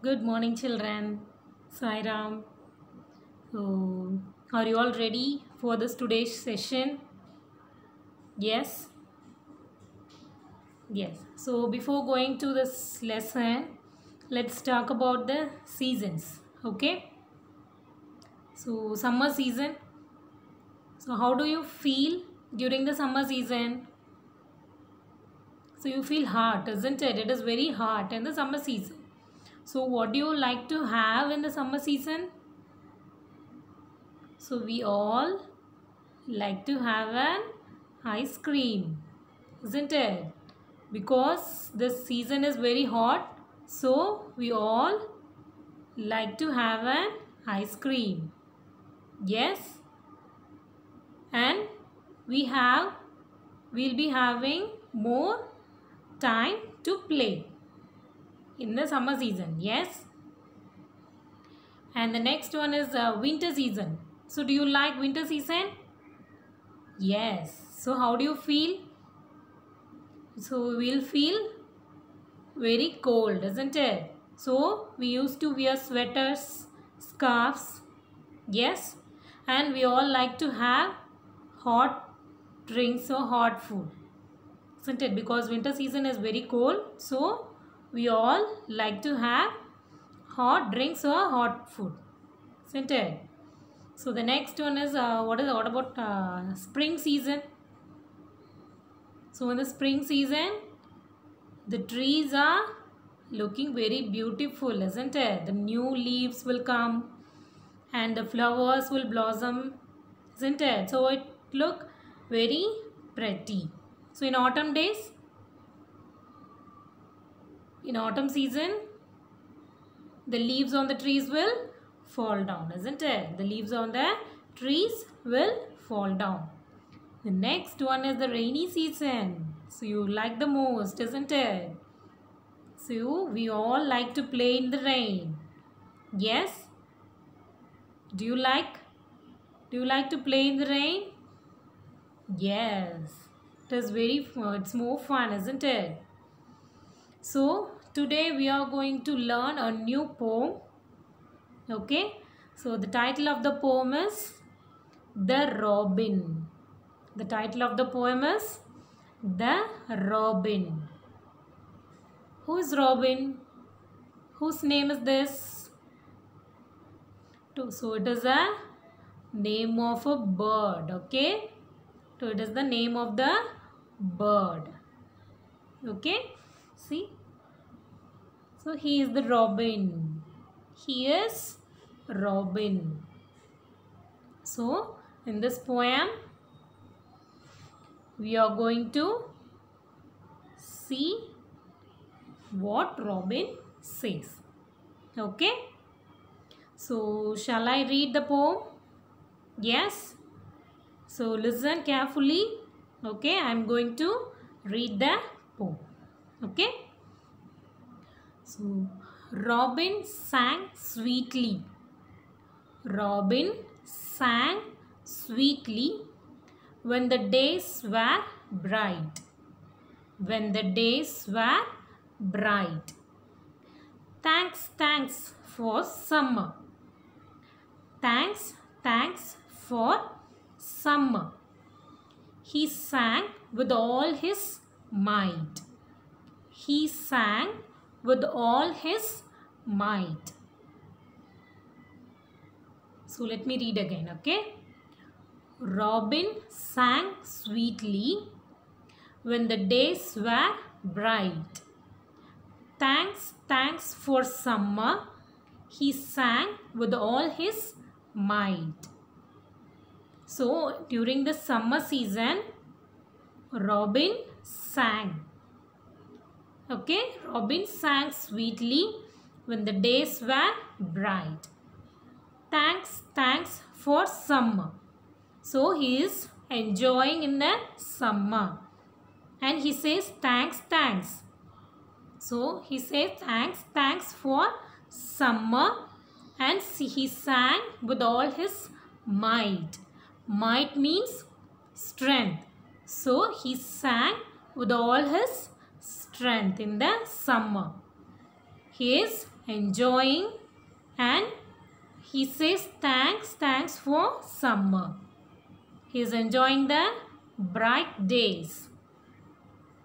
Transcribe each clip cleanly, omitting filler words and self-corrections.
Good morning, children. Sai Ram. So, are you all ready for this today's session? Yes? Yes. So, before going to this lesson, let's talk about the seasons. Okay? So, summer season. So, how do you feel during the summer season? So, you feel hot, isn't it? It is very hot in the summer season. So, what do you like to have in the summer season? So, we all like to have an ice cream, isn't it? Because this season is very hot, so we all like to have an ice cream. Yes, and we'll be having more time to play in the summer season. Yes, and the next one is winter season. So do you like winter season? Yes. So how do you feel? So we'll feel very cold, isn't it? So we used to wear sweaters, scarves, yes, and we all like to have hot drinks or hot food, isn't it? Because winter season is very cold, so we all like to have hot drinks or hot food, isn't it? So the next one is what about spring season? So in the spring season, the trees are looking very beautiful, isn't it? The new leaves will come and the flowers will blossom, isn't it? So it look very pretty. So in autumn days, in autumn season, the leaves on the trees will fall down, isn't it? The leaves on the trees will fall down. The next one is the rainy season. So you like the most, isn't it? So we all like to play in the rain. Yes? Do you like to play in the rain? Yes. It is very fun. It's more fun, isn't it? So today we are going to learn a new poem. Okay? So the title of the poem is The Robin. The title of the poem is The Robin. Who is Robin? Whose name is this? So it is a name of a bird. Okay. So it is the name of the bird. Okay. See. So he is the robin. He is Robin. So in this poem, we are going to see what Robin says. Okay. So shall I read the poem? Yes. So listen carefully. Okay. I am going to read the poem. Okay. So Robin sang sweetly. Robin sang sweetly when the days were bright. When the days were bright. Thanks, thanks for summer. Thanks, thanks for summer. He sang with all his might. He sang with all his might. So let me read again, okay? Robin sang sweetly when the days were bright. Thanks, thanks for summer. He sang with all his might. So during the summer season, Robin sang. Okay, Robin sang sweetly when the days were bright. Thanks, thanks for summer. So he is enjoying in the summer. And he says thanks, thanks. So he says thanks, thanks for summer. And he sang with all his might. Might means strength. So he sang with all his strength in the summer. He is enjoying, and he says thanks for summer. He is enjoying the bright days.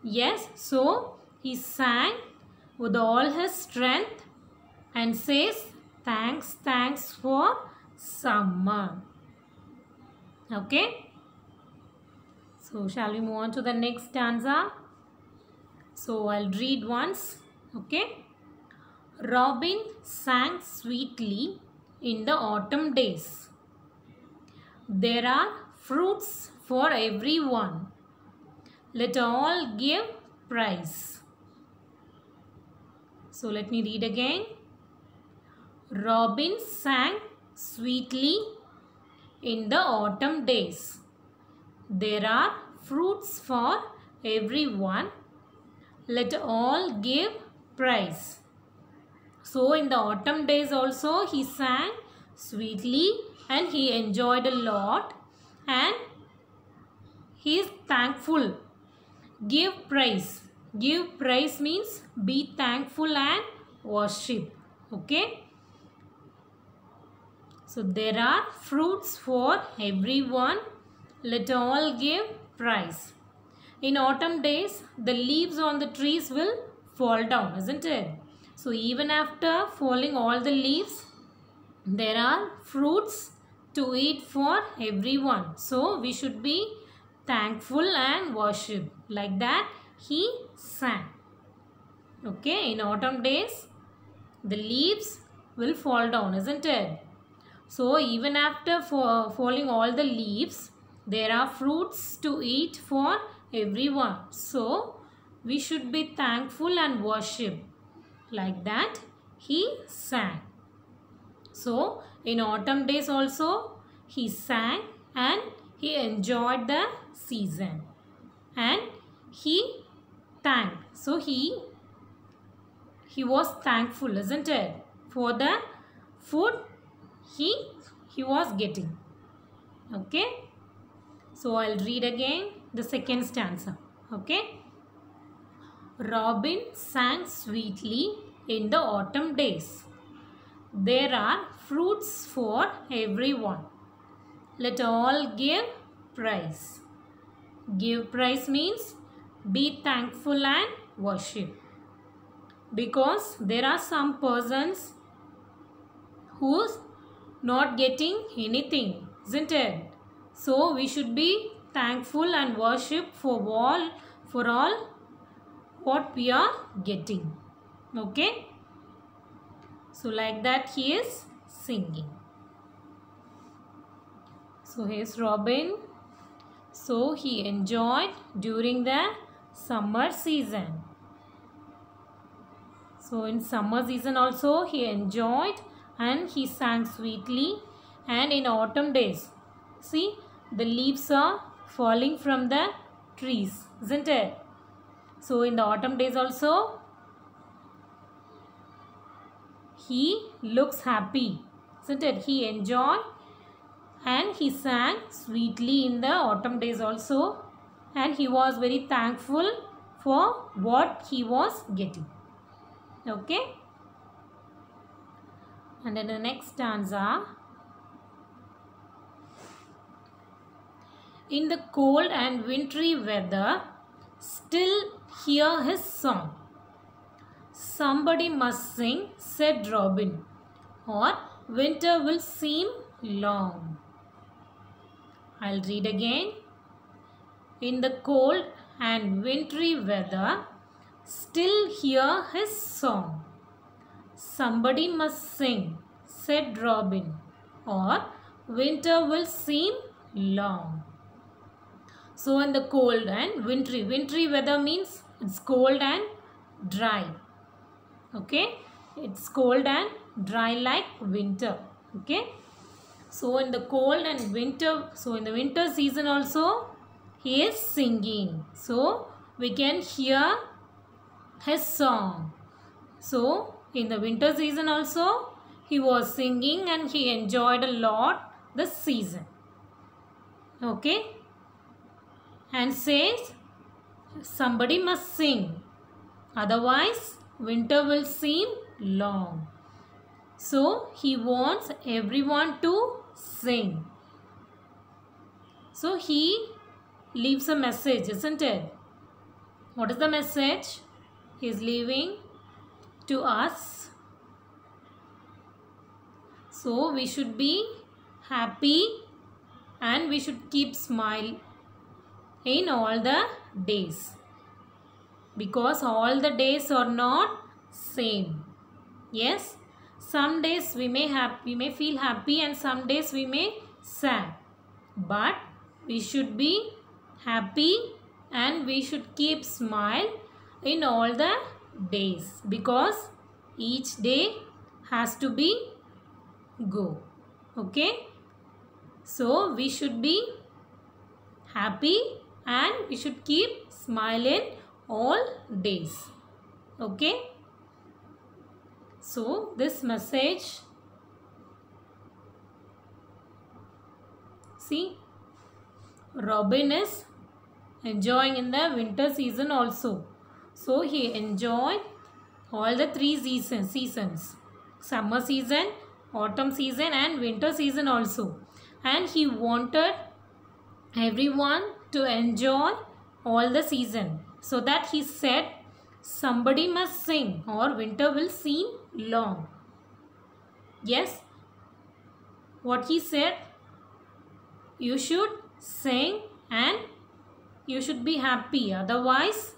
Yes, so he sang with all his strength and says thanks for summer. Okay. So shall we move on to the next stanza? So I'll read once. Okay. Robin sang sweetly in the autumn days. There are fruits for everyone. Let all give praise. So let me read again. Robin sang sweetly in the autumn days. There are fruits for everyone. Let all give praise. So in the autumn days also he sang sweetly and he enjoyed a lot, and he is thankful. Give praise. Give praise means be thankful and worship. Okay. So there are fruits for everyone. Let all give praise. In autumn days, the leaves on the trees will fall down, isn't it? So even after falling all the leaves, there are fruits to eat for everyone. So we should be thankful and worship. Like that he sang. Okay, in autumn days, the leaves will fall down, isn't it? So even after falling all the leaves, there are fruits to eat for everyone. So we should be thankful and worship. Like that he sang. So in autumn days also he sang and he enjoyed the season. And he thanked. So he was thankful, isn't it? For the food he was getting. Okay. So I'll read again the second stanza. Okay. Robin sang sweetly in the autumn days. There are fruits for everyone. Let all give praise. Give praise means be thankful and worship. Because there are some persons who's not getting anything, isn't it? So we should be thankful and worship for all what we are getting. Okay. So like that he is singing. So here's Robin. So he enjoyed during the summer season. So in summer season also he enjoyed and he sang sweetly. And in autumn days, see, the leaves are falling from the trees, isn't it? So in the autumn days also he looks happy, isn't it? He enjoyed and he sang sweetly in the autumn days also, and he was very thankful for what he was getting. Okay. And in the next stanza, in the cold and wintry weather, still hear his song. Somebody must sing, said Robin, or winter will seem long. I'll read again. In the cold and wintry weather, still hear his song. Somebody must sing, said Robin, or winter will seem long. So in the cold and wintry weather means it's cold and dry. Okay, it's cold and dry like winter. Okay, so in the cold and winter, so in the winter season also he is singing. So we can hear his song. So in the winter season also he was singing and he enjoyed a lot the season. Okay, and says somebody must sing, otherwise winter will seem long. So he wants everyone to sing. So he leaves a message, isn't it? What is the message he is leaving to us? So we should be happy and we should keep smile in all the days, because all the days are not same. Yes, some days we may feel happy and some days we may sad, but we should be happy and we should keep smile in all the days, because each day has to be go. Okay, so we should be happy and we should keep smiling all days. Okay, so this message, see, Robin is enjoying in the winter season also. So he enjoyed all the three seasons, summer season, autumn season and winter season also, and he wanted everyone to enjoy all the season. So that he said, somebody must sing or winter will seem long. Yes, what he said, you should sing and you should be happy, otherwise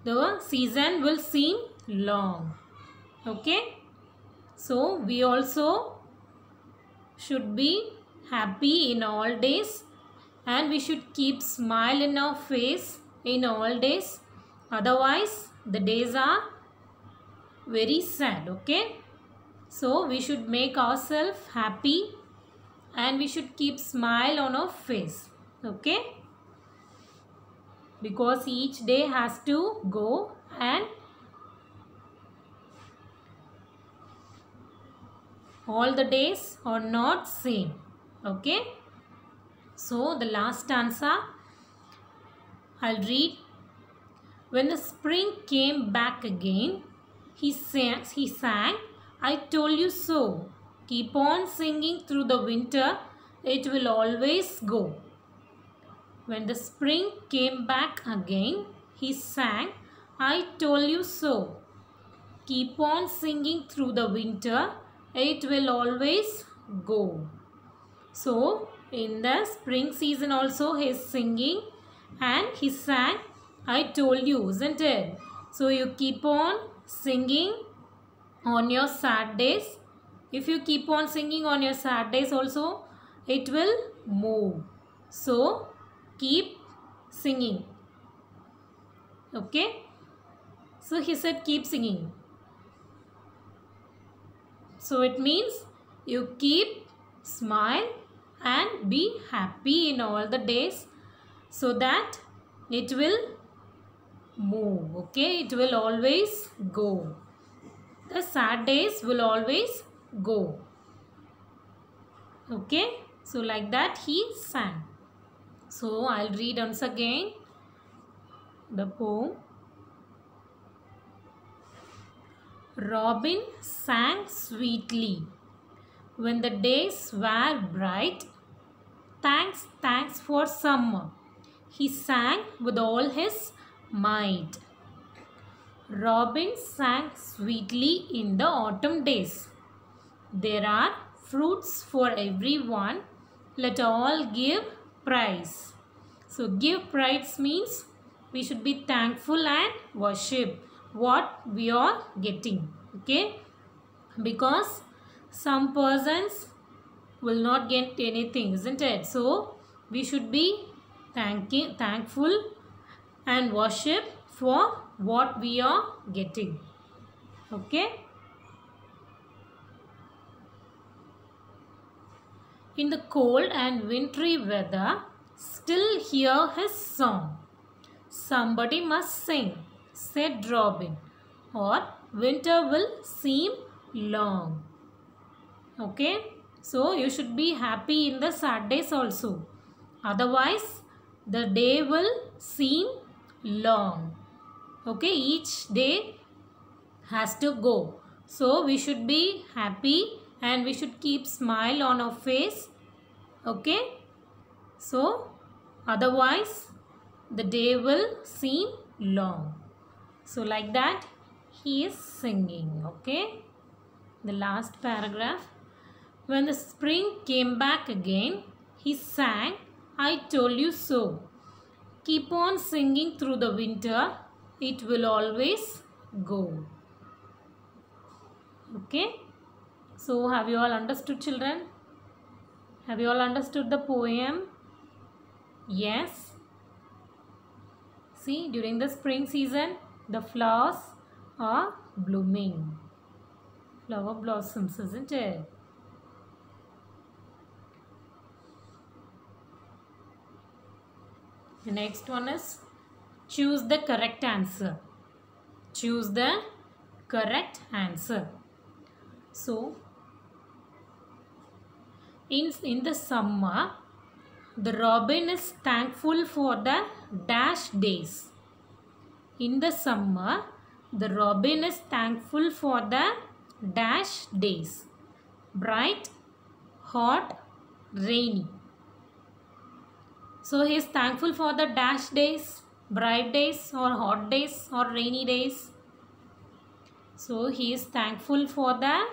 the season will seem long. Okay, so we also should be happy in all days and we should keep smile in our face in all days, otherwise the days are very sad. Okay, so we should make ourselves happy and we should keep smile on our face. Okay, because each day has to go and all the days are not same. Okay, so the last stanza I'll read. When the spring came back again, he sang, I told you so. Keep on singing through the winter, it will always go. When the spring came back again, he sang, I told you so. Keep on singing through the winter, it will always go. So, in the spring season also he is singing and he sang, I told you, isn't it? So, you keep on singing on your sad days. If you keep on singing on your sad days also, it will move. So, keep singing. Okay, so he said keep singing, so it means you keep smile and be happy in all the days, so that it will move. Okay, it will always go, the sad days will always go. Okay, so like that he sang. So I'll read once again the poem. Robin sang sweetly when the days were bright. Thanks, thanks for summer. He sang with all his might. Robin sang sweetly in the autumn days. There are fruits for everyone. Let all give praise. So give praise means we should be thankful and worship what we are getting. Okay, because some persons will not get anything, isn't it? So we should be thankful and worship for what we are getting. Okay, in the cold and wintry weather, still hear his song. Somebody must sing, said Robin, or winter will seem long. Okay, so you should be happy in the sad days also, otherwise the day will seem long. Okay, each day has to go. So we should be happy and we should keep smile on our face. Okay. So otherwise the day will seem long. So like that he is singing. Okay. The last paragraph. When the spring came back again, he sang, I told you so. Keep on singing through the winter. It will always go. Okay. So have you all understood, children? Have you all understood the poem? Yes. See, during the spring season, the flowers are blooming. Flower blossoms, isn't it? The next one is choose the correct answer. Choose the correct answer. So, in the summer, the robin is thankful for the dash days. In the summer, the robin is thankful for the dash days. Bright, hot, rainy. So he is thankful for the dash days, bright days or hot days or rainy days. So he is thankful for the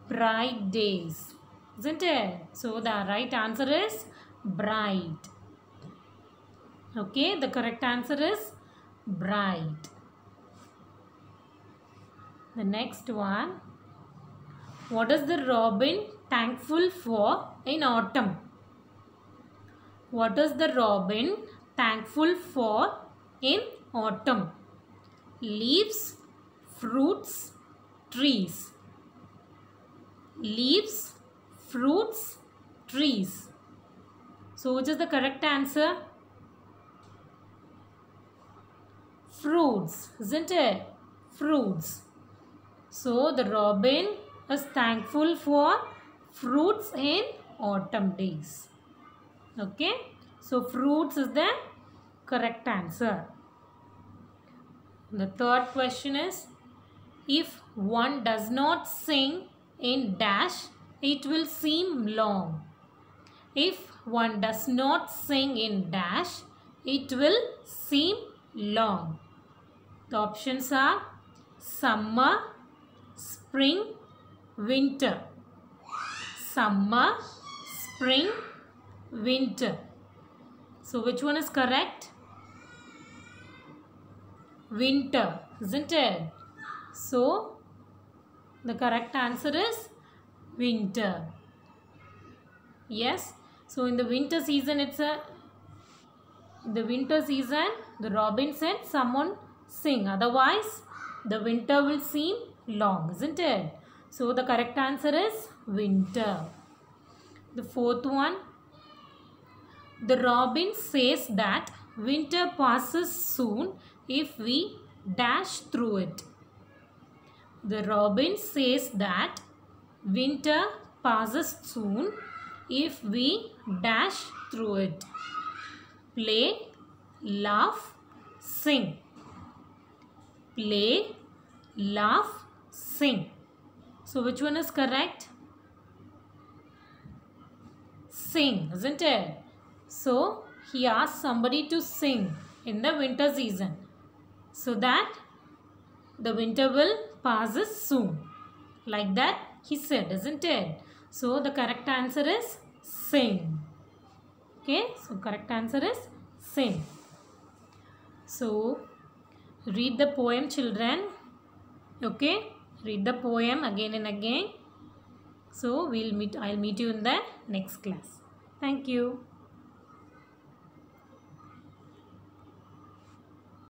bright days, isn't it? So the right answer is bright. Okay, the correct answer is bright. The next one. What is the robin thankful for in autumn? What is the robin thankful for in autumn? Leaves, fruits, trees. Leaves, fruits, trees. So which is the correct answer? Fruits, isn't it? Fruits. So the robin is thankful for fruits in autumn days. Okay. So fruits is the correct answer. The third question is, if one does not sing in dash, it will seem long. If one does not sing in dash, it will seem long. The options are summer, spring, winter. Summer, spring, winter. So which one is correct? Winter, isn't it? So the correct answer is winter. Yes. So in the winter season, the robin said someone sing. Otherwise, the winter will seem long, isn't it? So the correct answer is winter. The fourth one. The robin says that winter passes soon if we dash through it. The robin says that winter passes soon if we dash through it. Play, laugh, sing. Play, laugh, sing. So which one is correct? Sing, isn't it? So he asked somebody to sing in the winter season so that the winter will pass soon. Like that he said, isn't it? So the correct answer is sing. Okay, so correct answer is sing. So read the poem, children. Okay, read the poem again and again. So I'll meet you in the next class. Thank you.